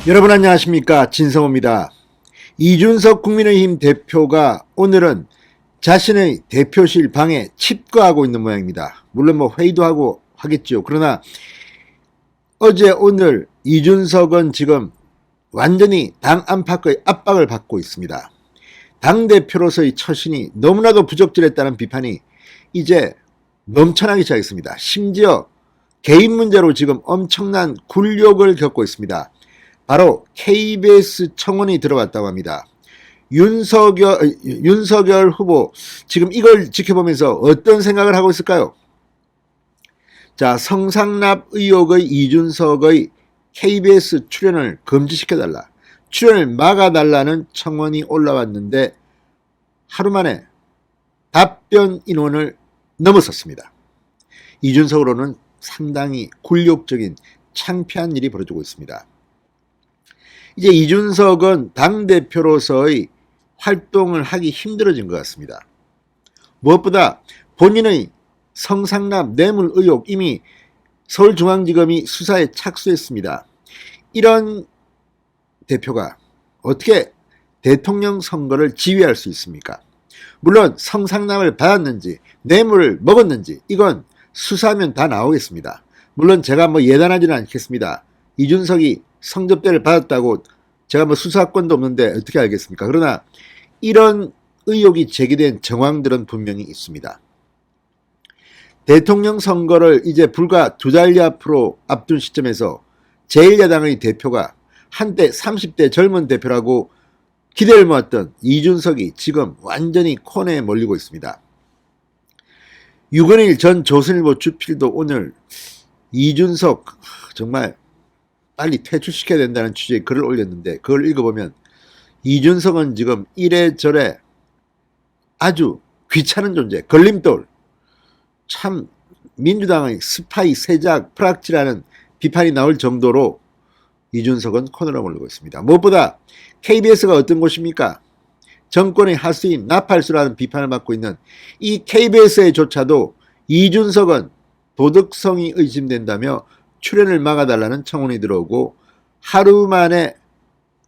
여러분 안녕하십니까, 진성호입니다. 이준석 국민의힘 대표가 오늘은 자신의 대표실 방에 칩거하고 있는 모양입니다. 물론 회의도 하고 하겠죠. 그러나 어제 오늘 이준석은 지금 완전히 당 안팎의 압박을 받고 있습니다. 당대표로서의 처신이 너무나도 부적절했다는 비판이 이제 넘쳐나기 시작했습니다. 심지어 개인 문제로 지금 엄청난 굴욕을 겪고 있습니다. 바로 KBS 청원이 들어왔다고 합니다. 윤석열 후보 지금 이걸 지켜보면서 어떤 생각을 하고 있을까요? 자, 성상납 의혹의 이준석의 KBS 출연을 금지시켜달라, 출연을 막아달라는 청원이 올라왔는데 하루 만에 답변 인원을 넘어섰습니다. 이준석으로는 상당히 굴욕적인 창피한 일이 벌어지고 있습니다. 이제 이준석은 당대표로서의 활동을 하기 힘들어진 것 같습니다. 무엇보다 본인의 성상납 뇌물 의혹 이미 서울중앙지검이 수사에 착수했습니다. 이런 대표가 어떻게 대통령 선거를 지휘할 수 있습니까? 물론 성상납을 받았는지 뇌물을 먹었는지 이건 수사하면 다 나오겠습니다. 물론 제가 예단하지는 않겠습니다. 이준석이 성접대를 받았다고 제가 수사권도 없는데 어떻게 알겠습니까? 그러나 이런 의혹이 제기된 정황들은 분명히 있습니다. 대통령 선거를 이제 불과 2달 앞으로 앞둔 시점에서 제1야당의 대표가 한때 30대 젊은 대표라고 기대를 모았던 이준석이 지금 완전히 코너에 몰리고 있습니다. 유건일 전 조선일보 주필도 오늘 이준석 정말 빨리 퇴출시켜야 된다는 취지의 글을 올렸는데 그걸 읽어보면 이준석은 지금 이래저래 아주 귀찮은 존재, 걸림돌, 참 민주당의 스파이, 세작, 프락치라는 비판이 나올 정도로 이준석은 코너로 몰리고 있습니다. 무엇보다 KBS가 어떤 곳입니까? 정권의 하수인 나팔수라는 비판을 받고 있는 이 KBS에조차도 이준석은 도덕성이 의심된다며 출연을 막아달라는 청원이 들어오고 하루 만에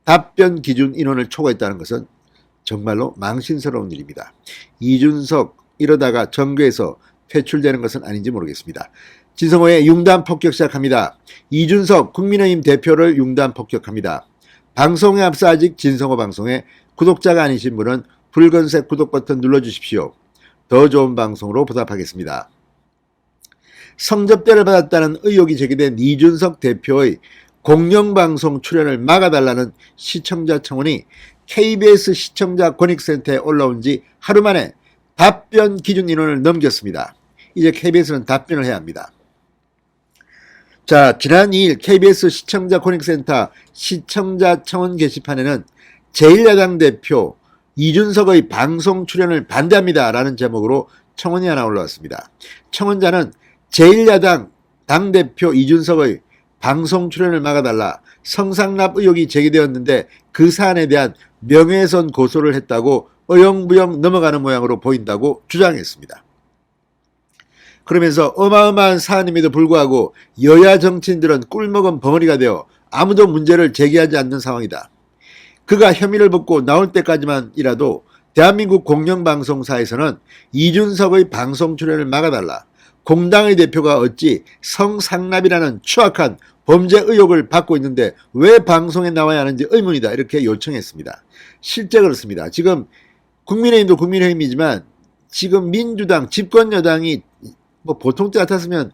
답변 기준 인원을 초과했다는 것은 정말로 망신스러운 일입니다. 이준석 이러다가 정계에서 퇴출되는 것은 아닌지 모르겠습니다. 진성호의 융단 폭격 시작합니다. 이준석 국민의힘 대표를 융단 폭격합니다. 방송에 앞서 아직 진성호 방송에 구독자가 아니신 분은 붉은색 구독 버튼 눌러주십시오. 더 좋은 방송으로 보답하겠습니다. 성접대를 받았다는 의혹이 제기된 이준석 대표의 공영방송 출연을 막아달라는 시청자 청원이 KBS 시청자 권익센터에 올라온 지 하루 만에 답변 기준 인원을 넘겼습니다. 이제 KBS는 답변을 해야 합니다. 자, 지난 2일 KBS 시청자 권익센터 시청자 청원 게시판에는 제1야당 대표 이준석의 방송 출연을 반대합니다 라는 제목으로 청원이 하나 올라왔습니다. 청원자는 제1야당 당대표 이준석의 방송 출연을 막아달라, 성상납 의혹이 제기되었는데 그 사안에 대한 명예훼손 고소를 했다고 어영부영 넘어가는 모양으로 보인다고 주장했습니다. 그러면서 어마어마한 사안임에도 불구하고 여야 정치인들은 꿀먹은 벙어리가 되어 아무도 문제를 제기하지 않는 상황이다. 그가 혐의를 벗고 나올 때까지만이라도 대한민국 공영방송사에서는 이준석의 방송 출연을 막아달라, 공당의 대표가 어찌 성상납이라는 추악한 범죄 의혹을 받고 있는데 왜 방송에 나와야 하는지 의문이다, 이렇게 요청했습니다. 실제 그렇습니다. 지금 국민의힘도 국민의힘이지만 지금 민주당 집권 여당이 보통 때 같았으면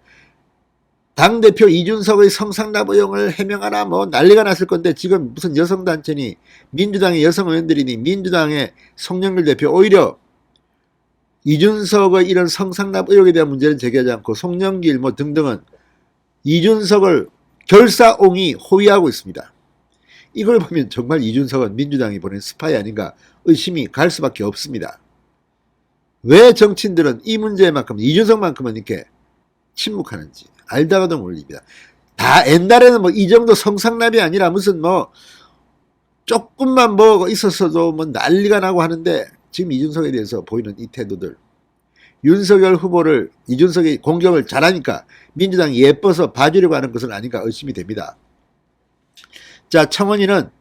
당대표 이준석의 성상납 의혹을 해명하나 난리가 났을 건데 지금 무슨 여성단체니 민주당의 여성 의원들이니 민주당의 송영길 대표 오히려 이준석의 이런 성상납 의혹에 대한 문제는 제기하지 않고 송영길 등등은 이준석을 결사옹이 호위하고 있습니다. 이걸 보면 정말 이준석은 민주당이 보낸 스파이 아닌가 의심이 갈 수밖에 없습니다. 왜 정치인들은 이 문제만큼 이준석만큼은 이렇게 침묵하는지 알다가도 모릅니다. 다 옛날에는 이 정도 성상납이 아니라 무슨 조금만 있었어도 난리가 나고 하는데 지금 이준석에 대해서 보이는 이 태도들, 윤석열 후보를 이준석이 공격을 잘하니까 민주당이 예뻐서 봐주려고 하는 것은 아닌가 의심이 됩니다. 자, 청원인은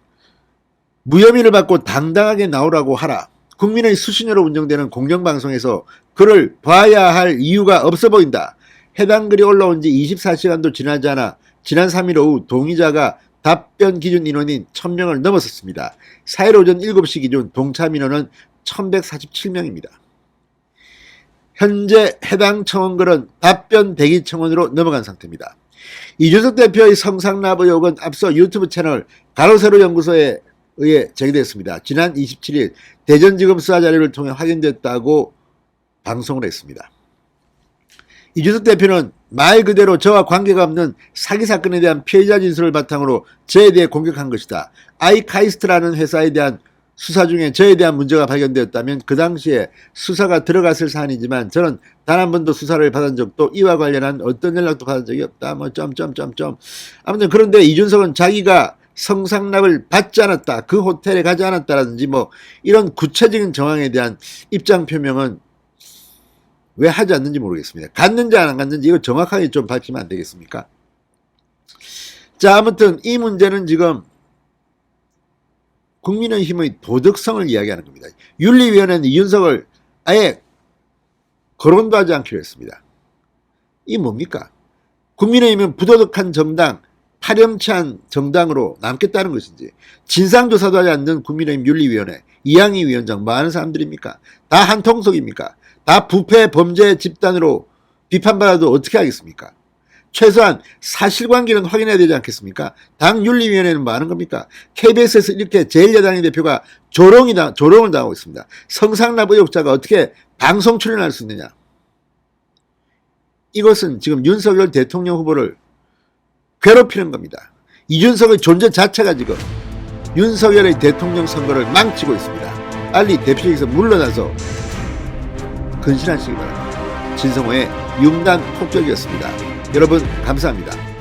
무혐의를 받고 당당하게 나오라고 하라. 국민의 수신료로 운영되는 공영방송에서 그를 봐야 할 이유가 없어 보인다. 해당 글이 올라온 지 24시간도 지나지 않아 지난 3일 오후 동의자가 답변 기준 인원인 1000명을 넘어섰습니다. 4일 오전 7시 기준 동참 인원은 1147명입니다. 현재 해당 청원글은 답변 대기 청원으로 넘어간 상태입니다. 이준석 대표의 성상납 의혹은 앞서 유튜브 채널 가로세로 연구소에 의해 제기됐습니다. 지난 27일 대전지검 수사 자료를 통해 확인됐다고 방송을 했습니다. 이준석 대표는 말 그대로 저와 관계가 없는 사기 사건에 대한 피해자 진술을 바탕으로 저에 대해 공격한 것이다. 아이카이스트라는 회사에 대한 수사 중에 저에 대한 문제가 발견되었다면 그 당시에 수사가 들어갔을 사안이지만 저는 단 한 번도 수사를 받은 적도 이와 관련한 어떤 연락도 받은 적이 없다. 아무튼 그런데 이준석은 자기가 성상납을 받지 않았다. 그 호텔에 가지 않았다라든지 이런 구체적인 정황에 대한 입장 표명은 왜 하지 않는지 모르겠습니다. 갔는지 안 갔는지 이거 정확하게 좀 밝히면 안 되겠습니까? 자, 아무튼 이 문제는 지금 국민의힘의 도덕성을 이야기하는 겁니다. 윤리위원회는 이준석을 아예 거론도 하지 않기로 했습니다. 이 뭡니까? 국민의힘은 부도덕한 정당, 파렴치한 정당으로 남겠다는 것인지, 진상조사도 하지 않는 국민의힘 윤리위원회, 이양희 위원장 뭐 하는 사람들입니까? 다 한통속입니까? 다 부패 범죄 집단으로 비판받아도 어떻게 하겠습니까? 최소한 사실관계는 확인해야 되지 않겠습니까? 당 윤리위원회는 뭐 하는 겁니까? KBS에서 이렇게 제1야당의 대표가 조롱을 당하고 있습니다. 성상납 의혹자가 어떻게 방송 출연할 수 있느냐? 이것은 지금 윤석열 대통령 후보를 괴롭히는 겁니다. 이준석의 존재 자체가 지금 윤석열의 대통령 선거를 망치고 있습니다. 빨리 대표직에서 물러나서 근신하시기 바랍니다. 진성호의 융단 폭격이었습니다. 여러분 감사합니다.